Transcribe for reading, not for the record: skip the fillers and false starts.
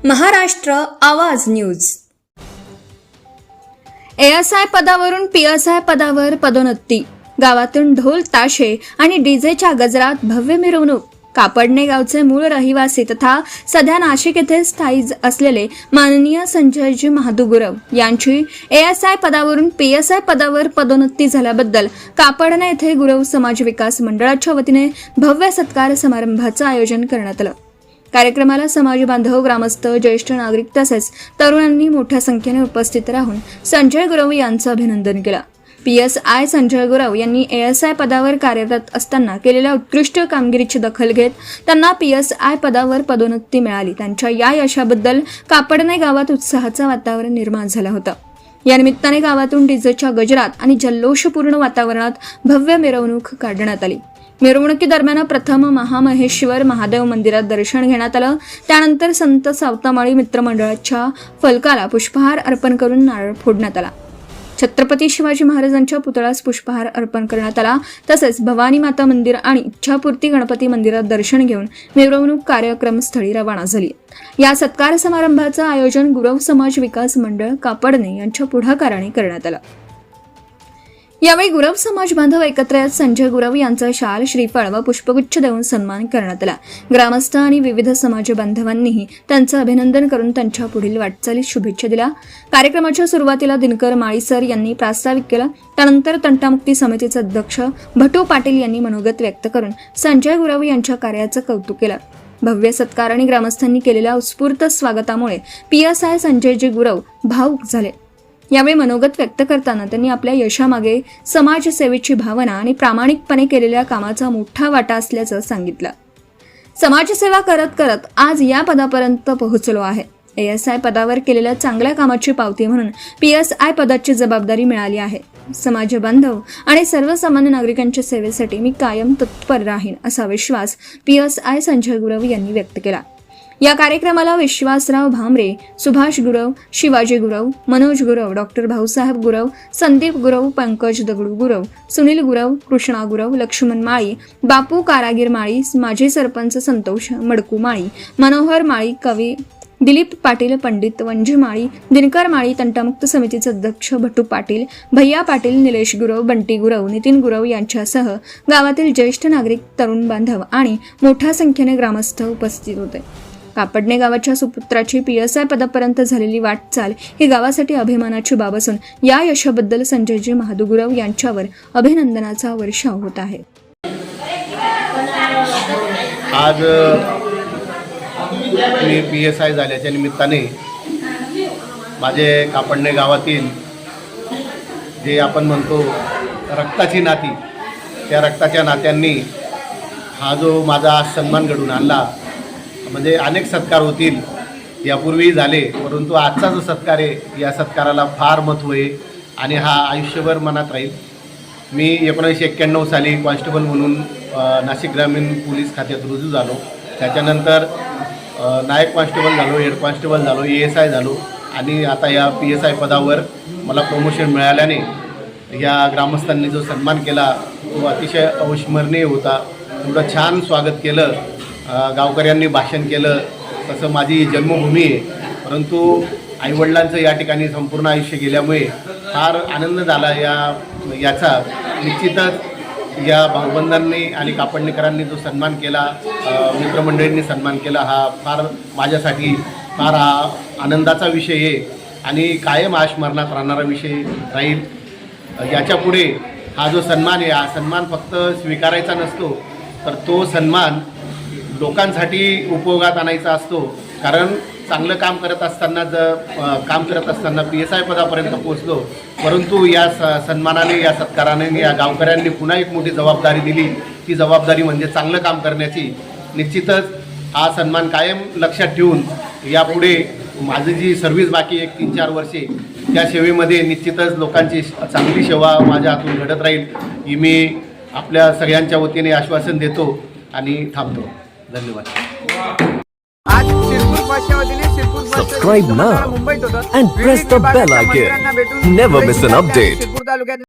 महाराष्ट्र आवाज news. ASI पदावरून PSI पदावर पदोन्नती. गावातून ढोल ताशे आणि डीजेच्या गजरात भव्य मिरवणूक. कापडणे गावचे मूळ रहिवासी तथा सध्या नाशिक येथे स्थायिक असलेले माननीय संजयजी महादुगुरव यांची ASI पदावरून PSI पदावर पदोन्नती झाल्याबद्दल कापडणे येथे गुरव समाज विकास मंडळाच्या वतीने भव्य सत्कार समारंभाचं आयोजन करण्यात आलं. कार्यक्रमाला समाज बांधव, ग्रामस्थ, ज्येष्ठ नागरिक तसेच तरुणांनी मोठ्या संख्येने उपस्थित राहून संजय गुरव यांचं अभिनंदन केलं. PSI संजय गुरव यांनी ASI पदावर कार्यरत असताना केलेल्या उत्कृष्ट कामगिरीची दखल घेत त्यांना PSI पदावर पदोन्नती मिळाली. त्यांच्या या यशाबद्दल कापडणे गावात उत्साहाचं वातावरण निर्माण झालं होतं. या निमित्ताने गावातून डीजेच्या गजरात आणि जल्लोषपूर्ण वातावरणात भव्य मिरवणूक काढण्यात आली. मिरवणुकीदरम्यान प्रथम महामहेश्वर महादेव मंदिरात दर्शन घेण्यात आलं. त्यानंतर संत सावतामाळी मित्रमंडळाच्या फलकाला पुष्पहार अर्पण करून नारळ फोडण्यात आला. छत्रपती शिवाजी महाराजांच्या पुतळ्यास पुष्पहार अर्पण करण्यात आला. तसेच भवानी माता मंदिर आणि इच्छापूर्ती गणपती मंदिरात दर्शन घेऊन मिरवणूक कार्यक्रमस्थळी रवाना झाली. या सत्कार समारंभाचं आयोजन गुरव समाज विकास मंडळ कापडणे यांच्या पुढाकाराने करण्यात आलं. यावेळी गुरव समाज बांधव एकत्र येत संजय गुरव यांचा शाल, श्रीफळ व पुष्पगुच्छ देऊन सन्मान करण्यात आला. ग्रामस्थ आणि विविध समाज बांधवांनीही त्यांचं अभिनंदन करून त्यांच्या पुढील वाटचालीस शुभेच्छा दिल्या. कार्यक्रमाच्या सुरुवातीला दिनकर माळी सर यांनी प्रास्ताविक केलं. त्यानंतर तंटामुक्ती समितीचे अध्यक्ष भटू पाटील यांनी मनोगत व्यक्त करून संजय गुरव यांच्या कार्याचं कौतुक केलं. भव्य सत्कार आणि ग्रामस्थांनी केलेल्या उत्स्फूर्त स्वागतामुळे PSI संजयजी गुरव भावुक झाले. यावेळी मनोगत व्यक्त करताना त्यांनी आपल्या यशामागे समाजसेवेची भावना आणि प्रामाणिकपणे केलेल्या कामाचा मोठा वाटा असल्याचं सांगितलं. समाजसेवा करत करत आज या पदापर्यंत पोहोचलो आहे. ASI पदावर केलेल्या चांगल्या कामाची पावती म्हणून PSI पदाची जबाबदारी मिळाली आहे. समाज बांधव आणि सर्वसामान्य नागरिकांच्या सेवेसाठी मी कायम तत्पर राहीन असा विश्वास PSI संजय गुरव यांनी व्यक्त केला. या कार्यक्रमाला विश्वासराव भामरे, सुभाष गुरव, शिवाजी गुरव, मनोज गुरव, डॉक्टर भाऊसाहेब गुरव, संदीप गुरव, पंकज दगडू गुरव, सुनील गुरव, कृष्णा गुरव, लक्ष्मण माळी, बापू कारागीर माळी, माजी सरपंच संतोष मडकू माळी, मनोहर माळी, कवी दिलीप पाटील, पंडित वंजी माळी, दिनकर माळी, तंटामुक्त समितीचे अध्यक्ष भटू पाटील, भैया पाटील, निलेश गुरव, बंटी गुरव, नितीन गुरव यांच्यासह गावातील ज्येष्ठ नागरिक, तरुण बांधव आणि मोठ्या संख्येने ग्रामस्थ उपस्थित होते. कापडणे गावाच्या सुपुत्राची PSI पदापर्यंत झालेली वाटचाल ही गावासाठी अभिमानाची बाब असून या यशाबद्दल संजयजी महादुगुरव यांच्यावर अभिनंदनाचा वर्षाव होत आहे. आज मी PSI झाल्याच्या निमित्ताने माझे कापडणे गावातील जे आपण म्हणतो रक्ताची नाती, त्या रक्ताच्या नात्यांनी हा जो माझा आज सन्मान घडून आणला. म्हणजे अनेक सत्कार होतील, यापूर्वी झाले, परंतु आजचा जो सत्कार आहे या सत्काराला फार महत्त्व आहे आणि हा आयुष्यभर मनात राहील. मी 1991 साली कॉन्स्टेबल म्हणून नाशिक ग्रामीण पोलीस खात्यात रुजू झालो. त्याच्यानंतर नायक कॉन्स्टेबल झालो, हेड कॉन्स्टेबल झालो, ASI झालो आणि आता या PSI पदावर मला प्रमोशन मिळाल्याने या ग्रामस्थांनी जो सन्मान केला तो अतिशय अविस्मरणीय होता. एवढं छान स्वागत केलं, गावकऱ्यांनी भाषण केलं. तसं माझी जन्मभूमी आहे, परंतु आईवडिलांचं या ठिकाणी संपूर्ण आयुष्य गेल्यामुळे फार आनंद झाला याचा. निश्चितच या भाऊबंधांनी आणि कापडणेकरांनी जो सन्मान केला, मित्रमंडळींनी सन्मान केला, हा फार माझ्यासाठी फार आनंदाचा विषय आहे आणि कायम स्मरणात राहणारा विषय राहील. याच्यापुढे हा जो सन्मान आहे, हा सन्मान फक्त स्वीकारायचा नसतो, तर तो सन्मान लोकांसाठी उपयोगात आणायचा असतो. कारण चांगलं काम करत असताना PSI पदापर्यंत पोहोचलो, परंतु या सन्मानाने, या सत्काराने या गावकऱ्यांनी पुन्हा एक मोठी जबाबदारी दिली. ती जबाबदारी म्हणजे चांगलं काम करण्याची. निश्चितच हा सन्मान कायम लक्षात ठेवून यापुढे माझी जी सर्व्हिस बाकी एक 3-4 वर्षे, त्या सेवेमध्ये निश्चितच लोकांची चांगली सेवा माझ्या हातून घडत राहील ही मी आपल्या सगळ्यांच्या वतीने आश्वासन देतो आणि थांबतो. धन्यवाद. Subscribe now and press the bell icon. Never miss an update.